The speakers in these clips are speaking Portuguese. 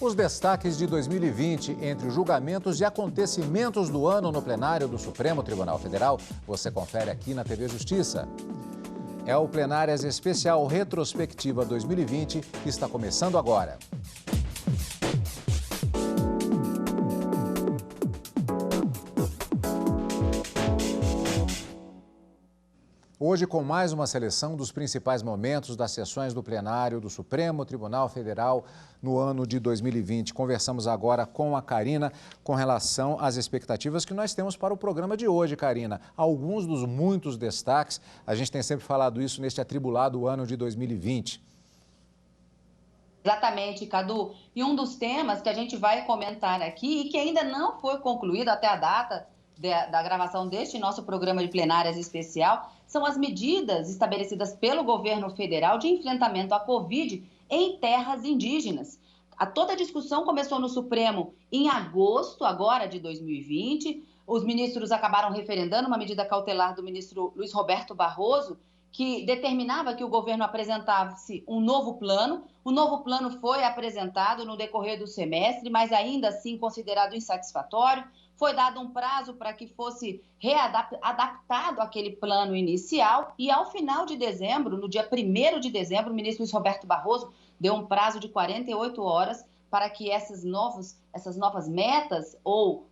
Os destaques de 2020 entre os julgamentos e acontecimentos do ano no plenário do Supremo Tribunal Federal, você confere aqui na TV Justiça. É o Plenárias Especial Retrospectiva 2020 que está começando agora. Hoje, com mais uma seleção dos principais momentos das sessões do plenário do Supremo Tribunal Federal no ano de 2020. Conversamos agora com a Karina com relação às expectativas que nós temos para o programa de hoje, Karina. Alguns dos muitos destaques, a gente tem sempre falado isso neste atribulado ano de 2020. Exatamente, Cadu. E um dos temas que a gente vai comentar aqui e que ainda não foi concluído até a data da gravação deste nosso programa de plenárias especial são as medidas estabelecidas pelo governo federal de enfrentamento à Covid em terras indígenas. Toda a discussão começou no Supremo em agosto, agora de 2020. Os ministros acabaram referendando uma medida cautelar do ministro Luiz Roberto Barroso, que determinava que o governo apresentasse um novo plano. O novo plano foi apresentado no decorrer do semestre, mas ainda assim considerado insatisfatório. Foi dado um prazo para que fosse adaptado aquele plano inicial e, ao final de dezembro, no dia 1º de dezembro, o ministro Luiz Roberto Barroso deu um prazo de 48 horas para que essas novas metas ou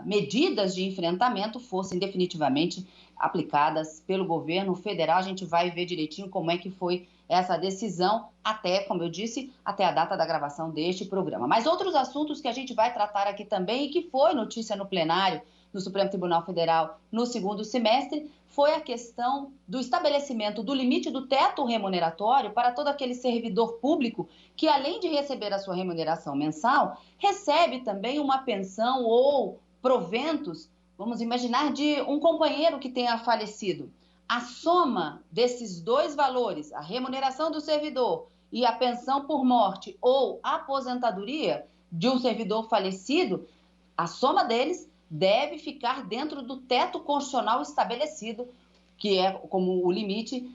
medidas de enfrentamento fossem definitivamente aplicadas pelo governo federal. A gente vai ver direitinho como é que foi essa decisão até, como eu disse, até a data da gravação deste programa. Mas outros assuntos que a gente vai tratar aqui também e que foi notícia no plenário do Supremo Tribunal Federal no segundo semestre foi a questão do estabelecimento do limite do teto remuneratório para todo aquele servidor público que, além de receber a sua remuneração mensal, recebe também uma pensão ou proventos, vamos imaginar, de um companheiro que tenha falecido. A soma desses dois valores, a remuneração do servidor e a pensão por morte ou aposentadoria de um servidor falecido, a soma deles deve ficar dentro do teto constitucional estabelecido, que é como o limite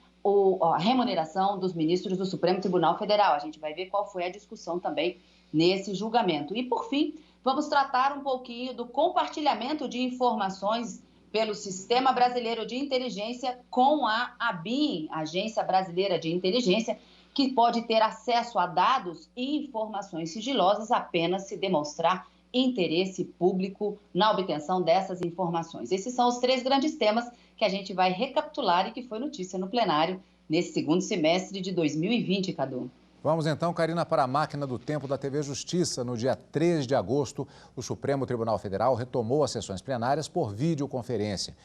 a remuneração dos ministros do Supremo Tribunal Federal. A gente vai ver qual foi a discussão também nesse julgamento. E, por fim, vamos tratar um pouquinho do compartilhamento de informações pelo Sistema Brasileiro de Inteligência com a ABIN, Agência Brasileira de Inteligência, que pode ter acesso a dados e informações sigilosas apenas se demonstrar interesse público na obtenção dessas informações. Esses são os 3 grandes temas que a gente vai recapitular e que foi notícia no plenário nesse segundo semestre de 2020, Cadu. Vamos então, Karina, para a máquina do tempo da TV Justiça. No dia 3 de agosto, o Supremo Tribunal Federal retomou as sessões plenárias por videoconferência.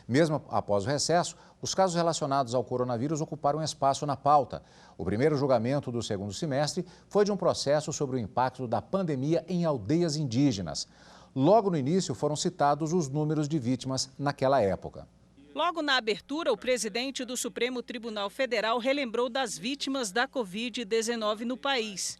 Mesmo após o recesso, os casos relacionados ao coronavírus ocuparam espaço na pauta. O primeiro julgamento do segundo semestre foi de um processo sobre o impacto da pandemia em aldeias indígenas. Logo no início foram citados os números de vítimas naquela época. Logo na abertura, o presidente do Supremo Tribunal Federal relembrou das vítimas da Covid-19 no país.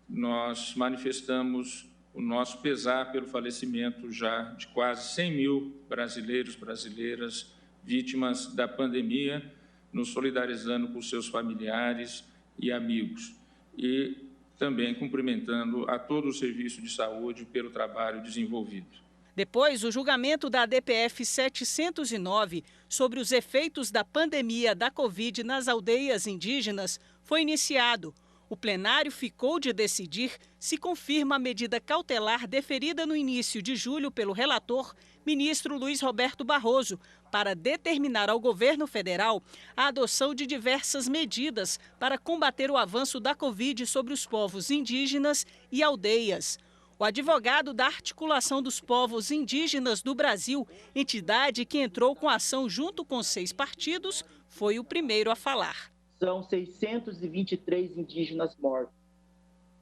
Nós manifestamos o nosso pesar pelo falecimento já de quase 100 mil brasileiras vítimas da pandemia, nos solidarizando com seus familiares e amigos. E também cumprimentando a todo o serviço de saúde pelo trabalho desenvolvido. Depois, o julgamento da DPF 709 sobre os efeitos da pandemia da Covid nas aldeias indígenas foi iniciado. O plenário ficou de decidir se confirma a medida cautelar deferida no início de julho pelo relator, ministro Luiz Roberto Barroso, para determinar ao governo federal a adoção de diversas medidas para combater o avanço da Covid sobre os povos indígenas e aldeias. O advogado da Articulação dos Povos Indígenas do Brasil, entidade que entrou com ação junto com 6 partidos, foi o primeiro a falar. São 623 indígenas mortos,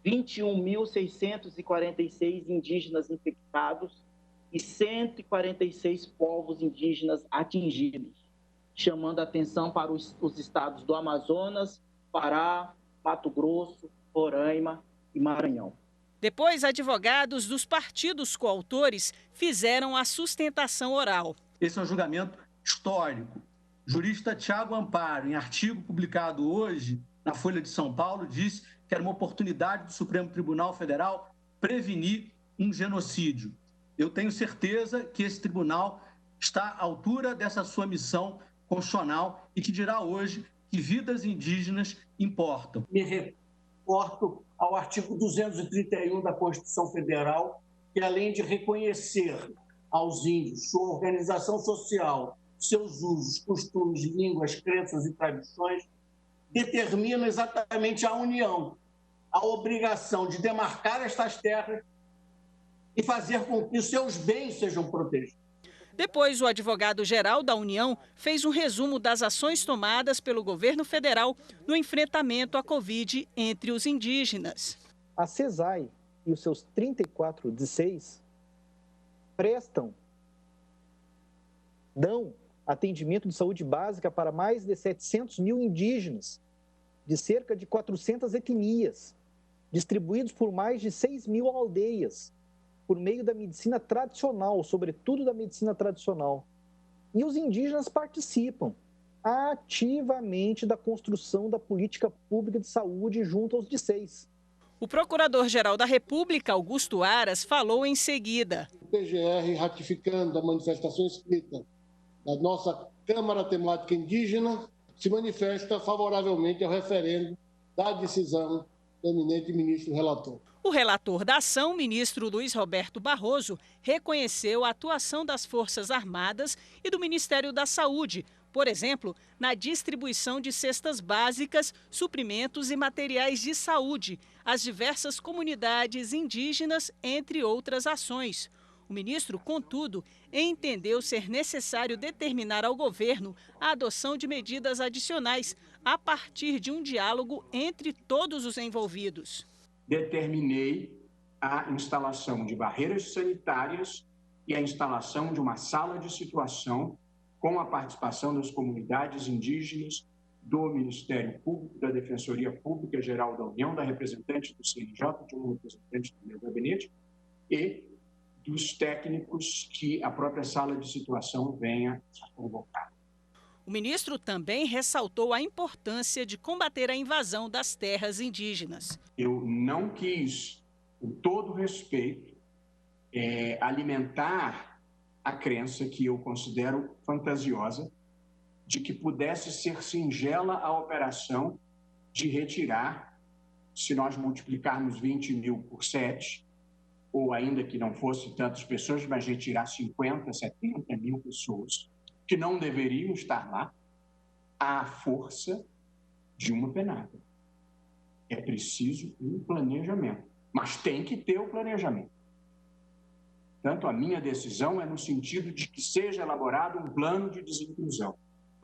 21.646 indígenas infectados e 146 povos indígenas atingidos, chamando a atenção para os estados do Amazonas, Pará, Mato Grosso, Roraima e Maranhão. Depois, advogados dos partidos coautores fizeram a sustentação oral. Esse é um julgamento histórico. O jurista Tiago Amparo, em artigo publicado hoje na Folha de São Paulo, disse que era uma oportunidade do Supremo Tribunal Federal prevenir um genocídio. Eu tenho certeza que esse tribunal está à altura dessa sua missão constitucional e que dirá hoje que vidas indígenas importam. Me reporto ao artigo 231 da Constituição Federal, que além de reconhecer aos índios sua organização social, seus usos, costumes, línguas, crenças e tradições, determina exatamente a união, a obrigação de demarcar estas terras e fazer com que os seus bens sejam protegidos. Depois, o advogado-geral da União fez um resumo das ações tomadas pelo governo federal no enfrentamento à Covid entre os indígenas. A CESAI e os seus 34 DCEIs dão atendimento de saúde básica para mais de 700 mil indígenas, de cerca de 400 etnias, distribuídos por mais de 6 mil aldeias, por meio da medicina tradicional, sobretudo da medicina tradicional. E os indígenas participam ativamente da construção da política pública de saúde junto aos DCEIs. O Procurador-Geral da República, Augusto Aras, falou em seguida. O PGR, ratificando a manifestação escrita da nossa Câmara Temática Indígena, se manifesta favoravelmente ao referendo da decisão do eminente ministro relator. O relator da ação, ministro Luiz Roberto Barroso, reconheceu a atuação das Forças Armadas e do Ministério da Saúde, por exemplo, na distribuição de cestas básicas, suprimentos e materiais de saúde às diversas comunidades indígenas, entre outras ações. O ministro, contudo, entendeu ser necessário determinar ao governo a adoção de medidas adicionais a partir de um diálogo entre todos os envolvidos. Determinei a instalação de barreiras sanitárias e a instalação de uma sala de situação com a participação das comunidades indígenas, do Ministério Público, da Defensoria Pública Geral da União, da representante do CNJ, de um representante do meu gabinete e dos técnicos que a própria sala de situação venha a convocar. O ministro também ressaltou a importância de combater a invasão das terras indígenas. Eu não quis, com todo respeito, alimentar a crença que eu considero fantasiosa de que pudesse ser singela a operação de retirar, se nós multiplicarmos 20 mil por 7, ou ainda que não fosse tantas pessoas, mas retirar 50, 70 mil pessoas que não deveriam estar lá, à força de uma penada. É preciso um planejamento, mas tem que ter o planejamento. Portanto, a minha decisão é no sentido de que seja elaborado um plano de desinclusão.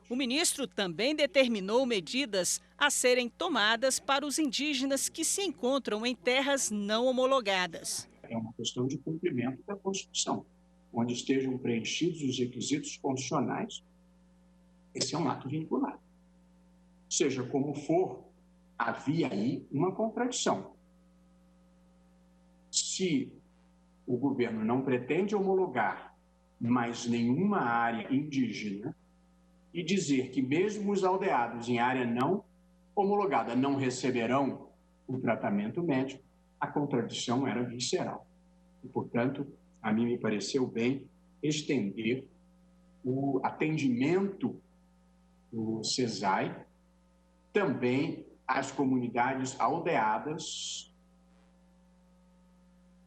O ministro também determinou medidas a serem tomadas para os indígenas que se encontram em terras não homologadas. É uma questão de cumprimento da Constituição, onde estejam preenchidos os requisitos constitucionais. Esse é um ato vinculado. Seja como for, havia aí uma contradição. Se o governo não pretende homologar mais nenhuma área indígena e dizer que mesmo os aldeados em área não homologada não receberão o tratamento médico, a contradição era visceral. E, portanto, a mim me pareceu bem estender o atendimento do CESAI também às comunidades aldeadas,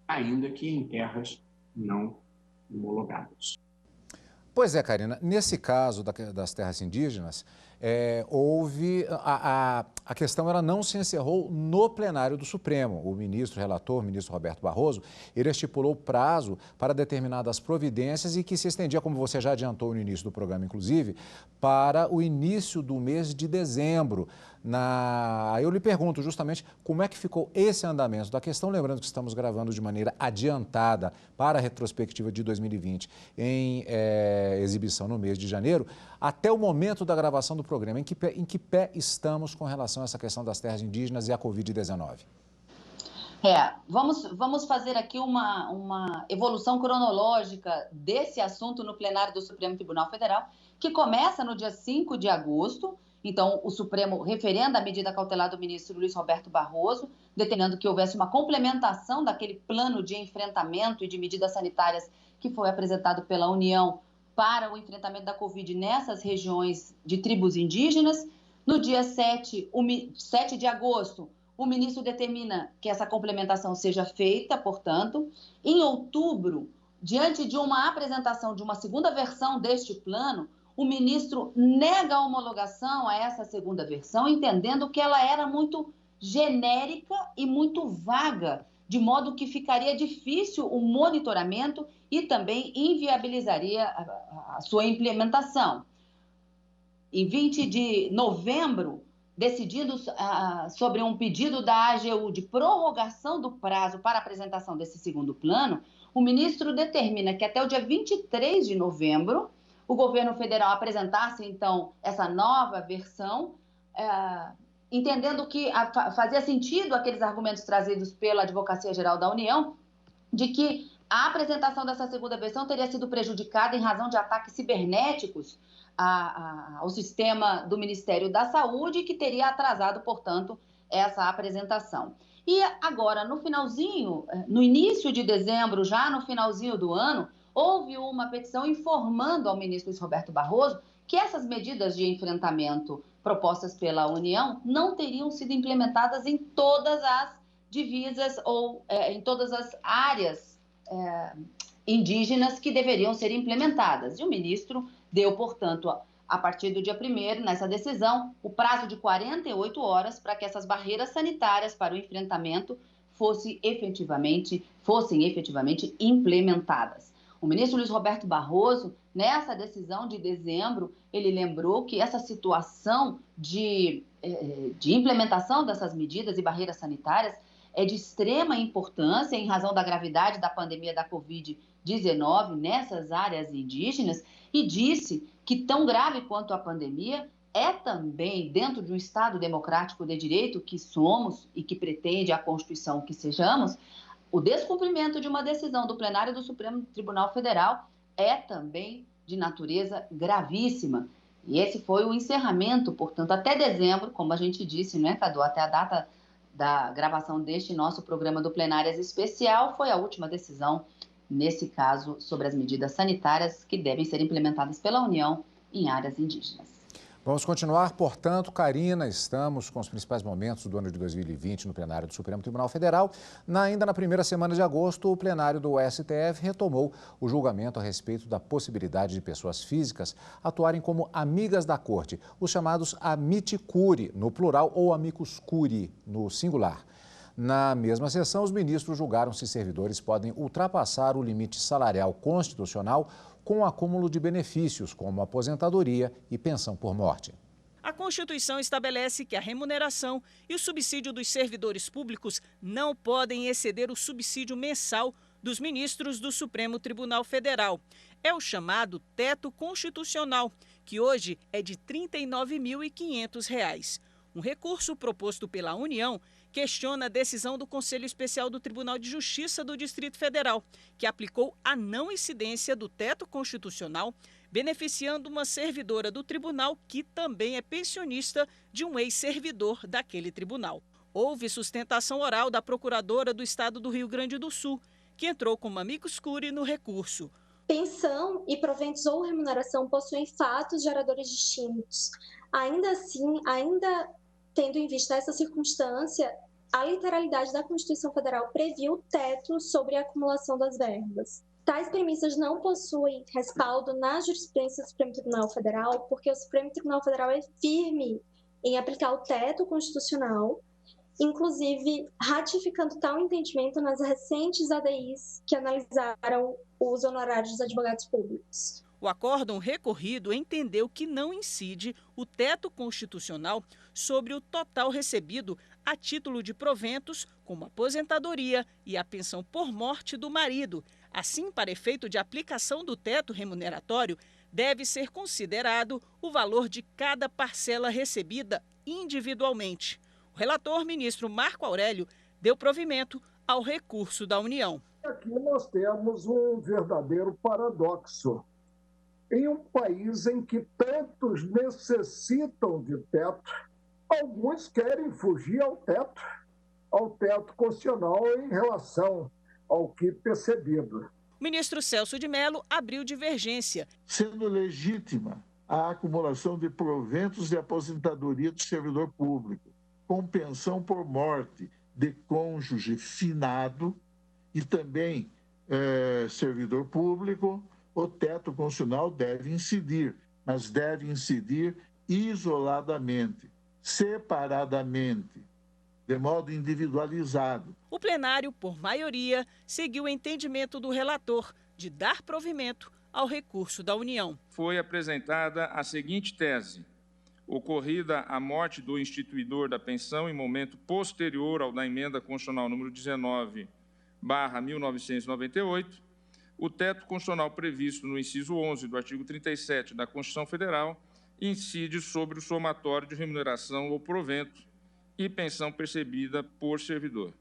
ainda que em terras não homologadas. Pois é, Karina, nesse caso das terras indígenas, houve a questão, ela não se encerrou no plenário do Supremo. O ministro relator, o ministro Roberto Barroso, ele estipulou prazo para determinadas providências e que se estendia, como você já adiantou no início do programa, inclusive, para o início do mês de dezembro. Eu lhe pergunto justamente como é que ficou esse andamento da questão, lembrando que estamos gravando de maneira adiantada para a retrospectiva de 2020 em exibição no mês de janeiro, até o momento da gravação do programa. Em que pé estamos com relação a essa questão das terras indígenas e a Covid-19? Vamos fazer aqui uma evolução cronológica desse assunto no plenário do Supremo Tribunal Federal, que começa no dia 5 de agosto Então, o Supremo referenda a medida cautelar do ministro Luiz Roberto Barroso, determinando que houvesse uma complementação daquele plano de enfrentamento e de medidas sanitárias que foi apresentado pela União para o enfrentamento da Covid nessas regiões de tribos indígenas. No dia 7 de agosto, o ministro determina que essa complementação seja feita, portanto. Em outubro, diante de uma apresentação de uma segunda versão deste plano, o ministro nega a homologação a essa segunda versão, entendendo que ela era muito genérica e muito vaga, de modo que ficaria difícil o monitoramento e também inviabilizaria a sua implementação. Em 20 de novembro, decidindo sobre um pedido da AGU de prorrogação do prazo para a apresentação desse segundo plano, o ministro determina que até o dia 23 de novembro, o governo federal apresentasse, então, essa nova versão, entendendo que fazia sentido aqueles argumentos trazidos pela Advocacia Geral da União, de que a apresentação dessa segunda versão teria sido prejudicada em razão de ataques cibernéticos ao sistema do Ministério da Saúde, que teria atrasado, portanto, essa apresentação. E agora, no início de dezembro, já no finalzinho do ano, houve uma petição informando ao ministro Luiz Roberto Barroso que essas medidas de enfrentamento propostas pela União não teriam sido implementadas em todas as divisas ou em todas as áreas indígenas que deveriam ser implementadas. E o ministro deu, portanto, a partir do dia 1º, nessa decisão, o prazo de 48 horas para que essas barreiras sanitárias para o enfrentamento fossem efetivamente implementadas. O ministro Luiz Roberto Barroso, nessa decisão de dezembro, ele lembrou que essa situação de implementação dessas medidas e barreiras sanitárias é de extrema importância em razão da gravidade da pandemia da Covid-19 nessas áreas indígenas e disse que tão grave quanto a pandemia é também, dentro de um Estado democrático de direito que somos e que pretende a Constituição que sejamos, o descumprimento de uma decisão do plenário do Supremo Tribunal Federal é também de natureza gravíssima. E esse foi o encerramento, portanto, até dezembro, como a gente disse, não é, Cadu? Até a data da gravação deste nosso programa do Plenárias Especial, foi a última decisão, nesse caso, sobre as medidas sanitárias que devem ser implementadas pela União em áreas indígenas. Vamos continuar, portanto, Karina, estamos com os principais momentos do ano de 2020 no plenário do Supremo Tribunal Federal. Ainda na primeira semana de agosto, o plenário do STF retomou o julgamento a respeito da possibilidade de pessoas físicas atuarem como amigas da corte, os chamados amici curiae, no plural, ou amicus curiae, no singular. Na mesma sessão, os ministros julgaram se servidores podem ultrapassar o limite salarial constitucional com o acúmulo de benefícios, como aposentadoria e pensão por morte. A Constituição estabelece que a remuneração e o subsídio dos servidores públicos não podem exceder o subsídio mensal dos ministros do Supremo Tribunal Federal. É o chamado teto constitucional, que hoje é de R$ 39.500. Um recurso proposto pela União questiona a decisão do Conselho Especial do Tribunal de Justiça do Distrito Federal, que aplicou a não incidência do teto constitucional, beneficiando uma servidora do tribunal que também é pensionista de um ex-servidor daquele tribunal. Houve sustentação oral da procuradora do Estado do Rio Grande do Sul, que entrou como amicus curiae no recurso. Pensão e proventos ou remuneração possuem fatos geradores distintos. Ainda assim, tendo em vista essa circunstância, a literalidade da Constituição Federal previu o teto sobre a acumulação das verbas. Tais premissas não possuem respaldo na jurisprudência do Supremo Tribunal Federal, porque o Supremo Tribunal Federal é firme em aplicar o teto constitucional, inclusive ratificando tal entendimento nas recentes ADIs que analisaram os honorários dos advogados públicos. O acórdão recorrido entendeu que não incide o teto constitucional sobre o total recebido a título de proventos, como aposentadoria e a pensão por morte do marido. Assim, para efeito de aplicação do teto remuneratório, deve ser considerado o valor de cada parcela recebida individualmente. O relator, ministro Marco Aurélio, deu provimento ao recurso da União. Aqui nós temos um verdadeiro paradoxo. em um país em que tantos necessitam de teto, alguns querem fugir ao teto constitucional em relação ao que percebido. O ministro Celso de Mello abriu divergência. Sendo legítima a acumulação de proventos de aposentadoria do servidor público, com pensão por morte de cônjuge finado e também servidor público, o teto constitucional deve incidir, mas deve incidir isoladamente, separadamente, de modo individualizado. O plenário, por maioria, seguiu o entendimento do relator de dar provimento ao recurso da União. Foi apresentada a seguinte tese: ocorrida a morte do instituidor da pensão em momento posterior ao da emenda constitucional número 19/1998, o teto constitucional previsto no inciso 11 do artigo 37 da Constituição Federal incide sobre o somatório de remuneração ou provento e pensão percebida por servidor.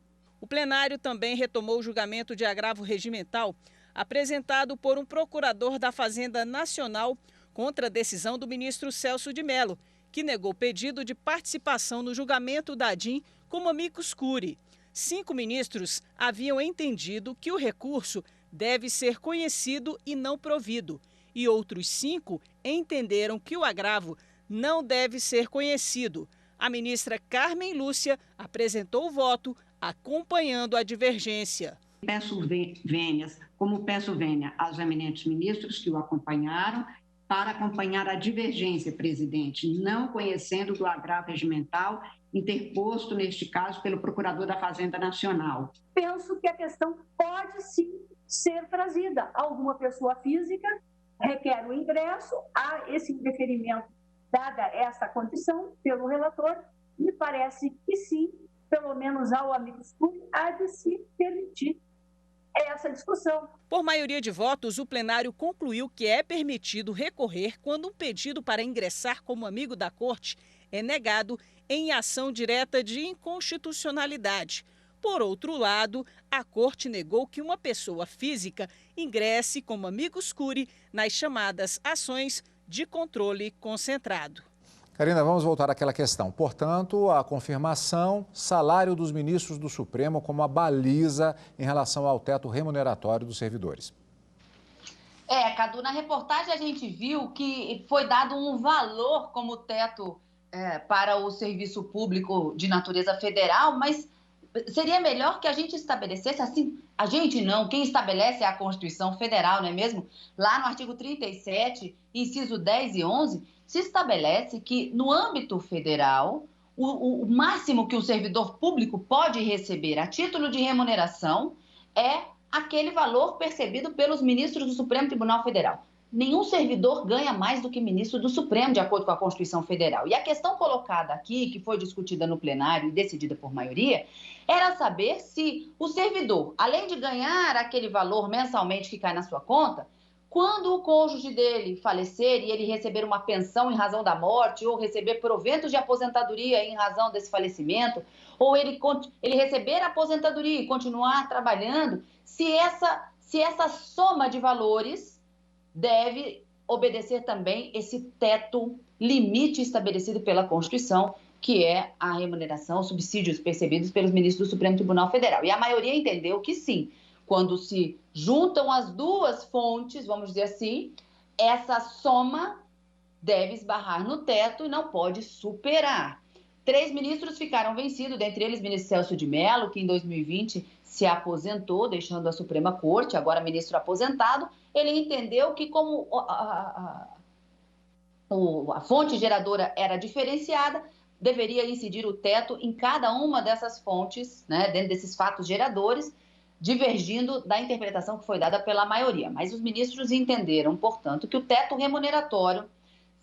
O plenário também retomou o julgamento de agravo regimental apresentado por um procurador da Fazenda Nacional contra a decisão do ministro Celso de Mello, que negou pedido de participação no julgamento da ADIM como amicus curiae. 5 ministros haviam entendido que o recurso deve ser conhecido e não provido, e outros 5 entenderam que o agravo não deve ser conhecido. A ministra Carmen Lúcia apresentou o voto acompanhando a divergência. Peço vênias, como peço vênia aos eminentes ministros que o acompanharam, para acompanhar a divergência, presidente, não conhecendo do agravo regimental interposto, neste caso, pelo Procurador da Fazenda Nacional. Penso que a questão pode sim ser trazida. Alguma pessoa física requer o ingresso, há esse indeferimento, dada essa condição pelo relator, me parece que sim, pelo menos ao amicus curiae, há de se permitir essa discussão. Por maioria de votos, o plenário concluiu que é permitido recorrer quando um pedido para ingressar como amigo da corte é negado em ação direta de inconstitucionalidade. Por outro lado, a corte negou que uma pessoa física ingresse como amicus curiae nas chamadas ações de controle concentrado. Karina, vamos voltar àquela questão. Portanto, a confirmação, salário dos ministros do Supremo como a baliza em relação ao teto remuneratório dos servidores. Cadu, na reportagem a gente viu que foi dado um valor como teto para o serviço público de natureza federal, mas seria melhor que a gente estabelecesse assim, a gente não, quem estabelece é a Constituição Federal, não é mesmo? Lá no artigo 37, inciso 10 e 11, se estabelece que no âmbito federal, o máximo que o servidor público pode receber a título de remuneração é aquele valor percebido pelos ministros do Supremo Tribunal Federal. Nenhum servidor ganha mais do que ministro do Supremo, de acordo com a Constituição Federal. E a questão colocada aqui, que foi discutida no plenário e decidida por maioria, era saber se o servidor, além de ganhar aquele valor mensalmente que cai na sua conta, quando o cônjuge dele falecer e ele receber uma pensão em razão da morte, ou receber proventos de aposentadoria em razão desse falecimento, ou ele receber a aposentadoria e continuar trabalhando, se essa soma de valores deve obedecer também esse teto limite estabelecido pela Constituição, que é a remuneração, os subsídios percebidos pelos ministros do Supremo Tribunal Federal. E a maioria entendeu que sim, quando se juntam as duas fontes, vamos dizer assim, essa soma deve esbarrar no teto e não pode superar. 3 ministros ficaram vencidos, dentre eles o ministro Celso de Mello, que em 2020 se aposentou, deixando a Suprema Corte, agora ministro aposentado. Ele entendeu que como a fonte geradora era diferenciada, deveria incidir o teto em cada uma dessas fontes, né, dentro desses fatos geradores, divergindo da interpretação que foi dada pela maioria. Mas os ministros entenderam, portanto, que o teto remuneratório,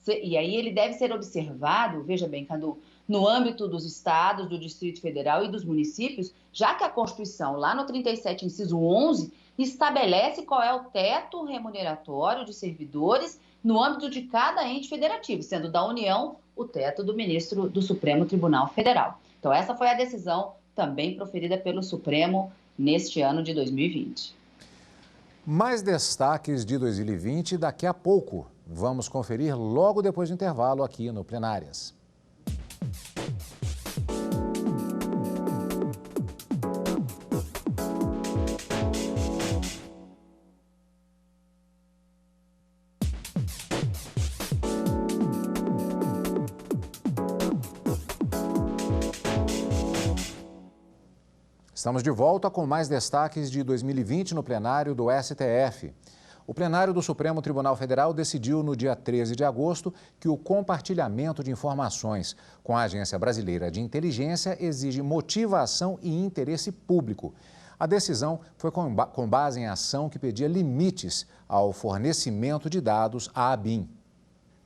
e aí ele deve ser observado, veja bem, Cadu, no âmbito dos estados, do Distrito Federal e dos municípios, já que a Constituição, lá no 37, inciso 11, estabelece qual é o teto remuneratório de servidores no âmbito de cada ente federativo, sendo da União o teto do ministro do Supremo Tribunal Federal. Então, essa foi a decisão também proferida pelo Supremo neste ano de 2020. Mais destaques de 2020 daqui a pouco. Vamos conferir logo depois do intervalo aqui no Plenárias. Estamos de volta com mais destaques de 2020 no plenário do STF. O plenário do Supremo Tribunal Federal decidiu no dia 13 de agosto que o compartilhamento de informações com a Agência Brasileira de Inteligência exige motivação e interesse público. A decisão foi com base em ação que pedia limites ao fornecimento de dados à ABIN.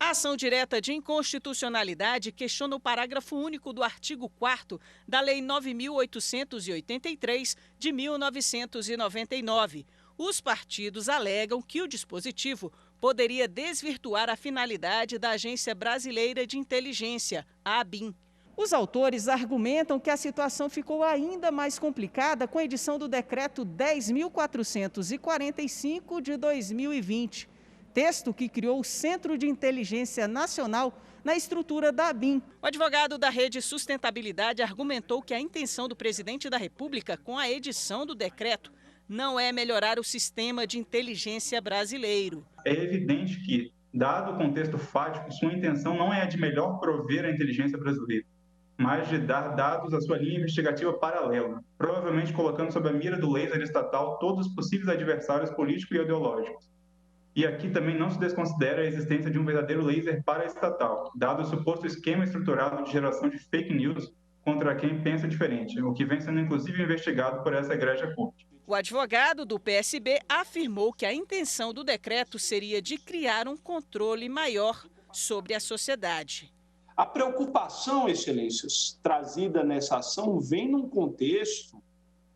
A ação direta de inconstitucionalidade questiona o parágrafo único do artigo 4º da Lei 9.883, de 1999. Os partidos alegam que o dispositivo poderia desvirtuar a finalidade da Agência Brasileira de Inteligência, a ABIN. Os autores argumentam que a situação ficou ainda mais complicada com a edição do Decreto 10.445 de 2020. Texto que criou o Centro de Inteligência Nacional na estrutura da ABIN. O advogado da Rede Sustentabilidade argumentou que a intenção do presidente da República com a edição do decreto não é melhorar o sistema de inteligência brasileiro. É evidente que, dado o contexto fático, sua intenção não é a de melhor prover a inteligência brasileira, mas de dar dados à sua linha investigativa paralela, provavelmente colocando sob a mira do laser estatal todos os possíveis adversários políticos e ideológicos. E aqui também não se desconsidera a existência de um verdadeiro laser paraestatal, dado o suposto esquema estruturado de geração de fake news contra quem pensa diferente, o que vem sendo inclusive investigado por essa egrégia corte. O advogado do PSB afirmou que a intenção do decreto seria de criar um controle maior sobre a sociedade. A preocupação, excelências, trazida nessa ação vem num contexto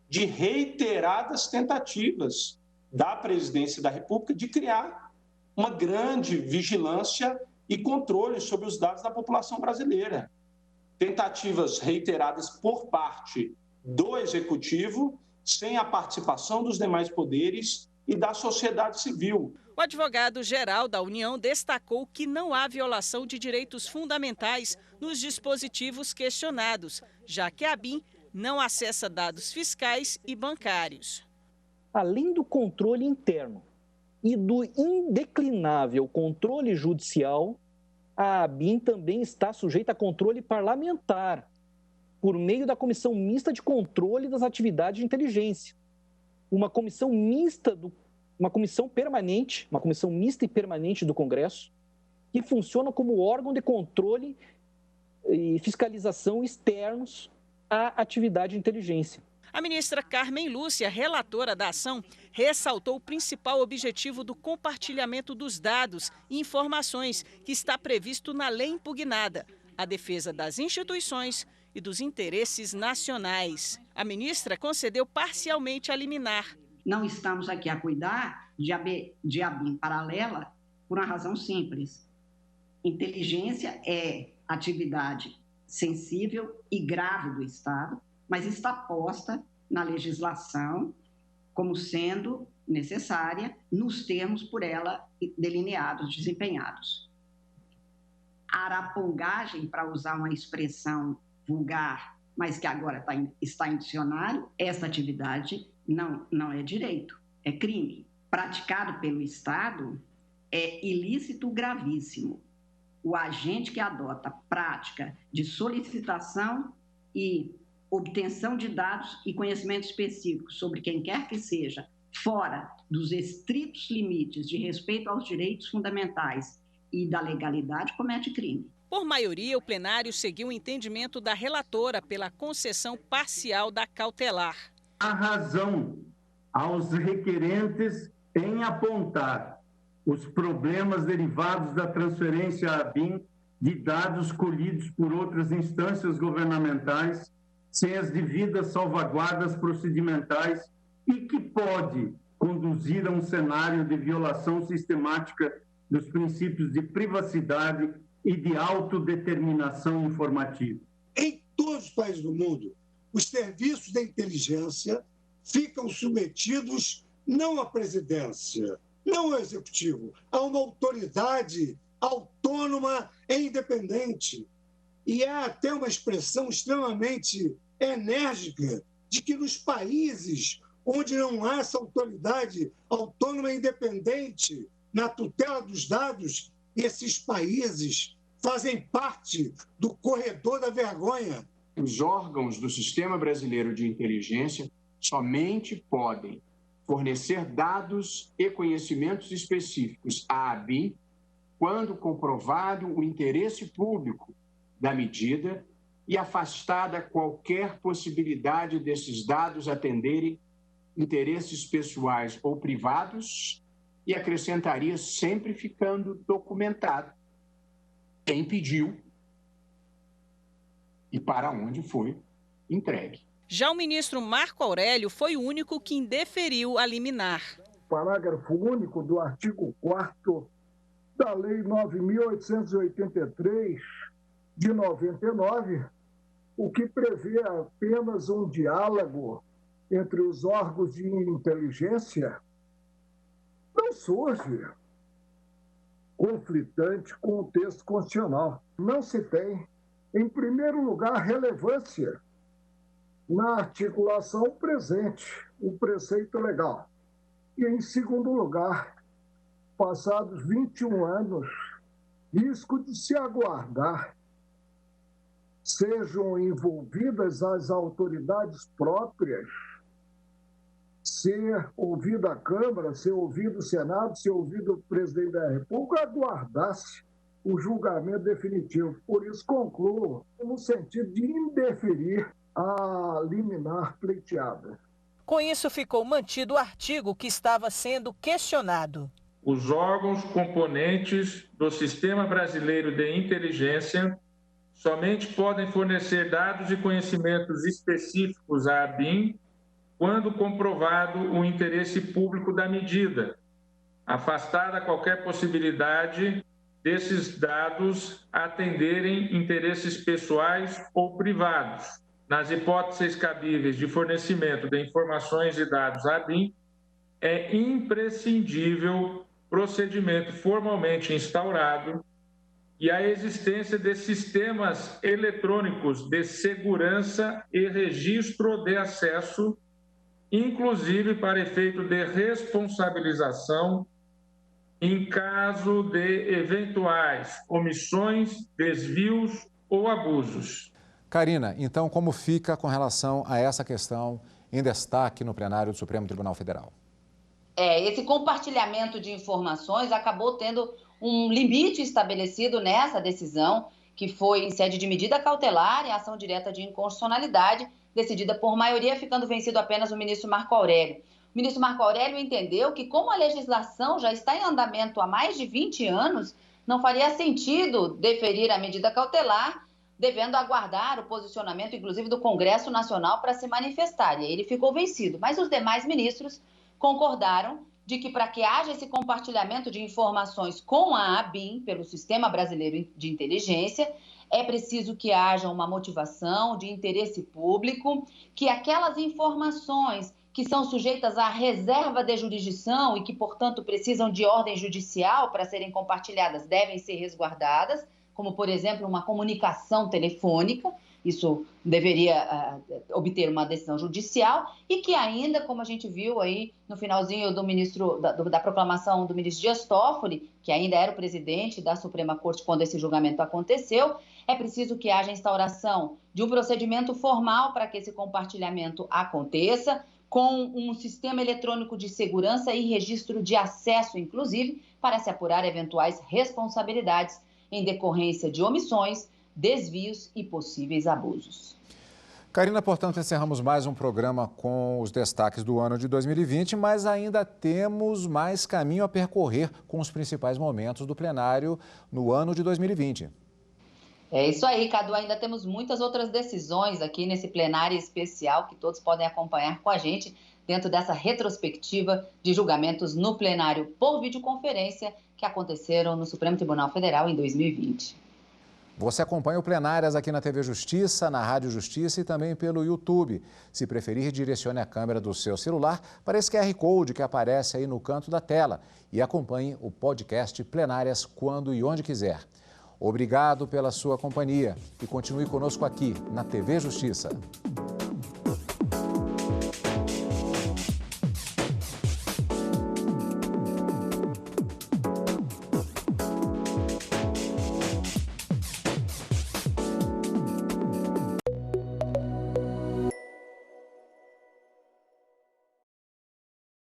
de reiteradas tentativas da presidência da República de criar uma grande vigilância e controle sobre os dados da população brasileira. Tentativas reiteradas por parte do Executivo, sem a participação dos demais poderes e da sociedade civil. O advogado-geral da União destacou que não há violação de direitos fundamentais nos dispositivos questionados, já que a ABIN não acessa dados fiscais e bancários. Além do controle interno e do indeclinável controle judicial, a ABIN também está sujeita a controle parlamentar, por meio da Comissão Mista de Controle das Atividades de Inteligência. Uma comissão mista, uma comissão mista e permanente do Congresso, que funciona como órgão de controle e fiscalização externos à atividade de inteligência. A ministra Carmen Lúcia, relatora da ação, ressaltou o principal objetivo do compartilhamento dos dados e informações que está previsto na lei impugnada, a defesa das instituições e dos interesses nacionais. A ministra concedeu parcialmente a liminar. Não estamos aqui a cuidar de ABIN paralela por uma razão simples. Inteligência é atividade sensível e grave do Estado, mas está posta na legislação como sendo necessária nos termos por ela delineados, desempenhados. A arapongagem, para usar uma expressão vulgar, mas que agora está em dicionário, essa atividade não é direito, é crime. Praticado pelo Estado, é ilícito gravíssimo. O agente que adota prática de solicitação e obtenção de dados e conhecimentos específicos sobre quem quer que seja, fora dos estritos limites de respeito aos direitos fundamentais e da legalidade, comete crime. Por maioria, o plenário seguiu o entendimento da relatora pela concessão parcial da cautelar. Há razão aos requerentes em apontar os problemas derivados da transferência à ABIN de dados colhidos por outras instâncias governamentais sem as devidas salvaguardas procedimentais e que pode conduzir a um cenário de violação sistemática dos princípios de privacidade e de autodeterminação informativa. Em todos os países do mundo, os serviços de inteligência ficam submetidos não à presidência, não ao executivo, a uma autoridade autônoma e independente. E há até uma expressão extremamente enérgica de que nos países onde não há essa autoridade autônoma e independente na tutela dos dados, esses países fazem parte do corredor da vergonha. Os órgãos do Sistema Brasileiro de Inteligência somente podem fornecer dados e conhecimentos específicos à ABIN quando comprovado o interesse público da medida e afastada qualquer possibilidade desses dados atenderem interesses pessoais ou privados, e acrescentaria sempre ficando documentado quem pediu e para onde foi entregue. Já o ministro Marco Aurélio foi o único que indeferiu a liminar. Parágrafo único do artigo 4º da Lei 9.883, de 99, o que prevê apenas um diálogo entre os órgãos de inteligência, não surge conflitante com o texto constitucional. Não se tem, em primeiro lugar, relevância na articulação presente, o preceito legal. E, em segundo lugar, passados 21 anos, risco de se aguardar sejam envolvidas as autoridades próprias, ser ouvida a Câmara, ser ouvido o Senado, ser ouvido o presidente da República, aguardasse o julgamento definitivo. Por isso, concluo no sentido de indeferir a liminar pleiteada. Com isso, ficou mantido o artigo que estava sendo questionado. Os órgãos componentes do Sistema Brasileiro de Inteligência somente podem fornecer dados e conhecimentos específicos à ABIN quando comprovado o interesse público da medida, afastada qualquer possibilidade desses dados atenderem interesses pessoais ou privados. Nas hipóteses cabíveis de fornecimento de informações e dados à ABIN, é imprescindível procedimento formalmente instaurado e a existência de sistemas eletrônicos de segurança e registro de acesso, inclusive para efeito de responsabilização em caso de eventuais omissões, desvios ou abusos. Karina, então como fica com relação a essa questão em destaque no plenário do Supremo Tribunal Federal? Esse compartilhamento de informações acabou tendo um limite estabelecido nessa decisão, que foi em sede de medida cautelar e ação direta de inconstitucionalidade, decidida por maioria, ficando vencido apenas o ministro Marco Aurélio. O ministro Marco Aurélio entendeu que, como a legislação já está em andamento há mais de 20 anos, não faria sentido deferir a medida cautelar, devendo aguardar o posicionamento, inclusive, do Congresso Nacional para se manifestar. E aí ele ficou vencido. Mas os demais ministros concordaram de que, para que haja esse compartilhamento de informações com a ABIN, pelo Sistema Brasileiro de Inteligência, é preciso que haja uma motivação de interesse público, que aquelas informações que são sujeitas à reserva de jurisdição e que, portanto, precisam de ordem judicial para serem compartilhadas devem ser resguardadas, como, por exemplo, uma comunicação telefônica, isso deveria obter uma decisão judicial, e que ainda, como a gente viu aí no finalzinho da proclamação do ministro Dias Toffoli, que ainda era o presidente da Suprema Corte quando esse julgamento aconteceu, é preciso que haja instauração de um procedimento formal para que esse compartilhamento aconteça, com um sistema eletrônico de segurança e registro de acesso, inclusive, para se apurar eventuais responsabilidades em decorrência de omissões, desvios e possíveis abusos. Karina, portanto, encerramos mais um programa com os destaques do ano de 2020, mas ainda temos mais caminho a percorrer com os principais momentos do plenário no ano de 2020. É isso aí, Cadu. Ainda temos muitas outras decisões aqui nesse plenário especial que todos podem acompanhar com a gente dentro dessa retrospectiva de julgamentos no plenário por videoconferência que aconteceram no Supremo Tribunal Federal em 2020. Você acompanha o Plenárias aqui na TV Justiça, na Rádio Justiça e também pelo YouTube. Se preferir, direcione a câmera do seu celular para esse QR Code que aparece aí no canto da tela e acompanhe o podcast Plenárias quando e onde quiser. Obrigado pela sua companhia e continue conosco aqui na TV Justiça.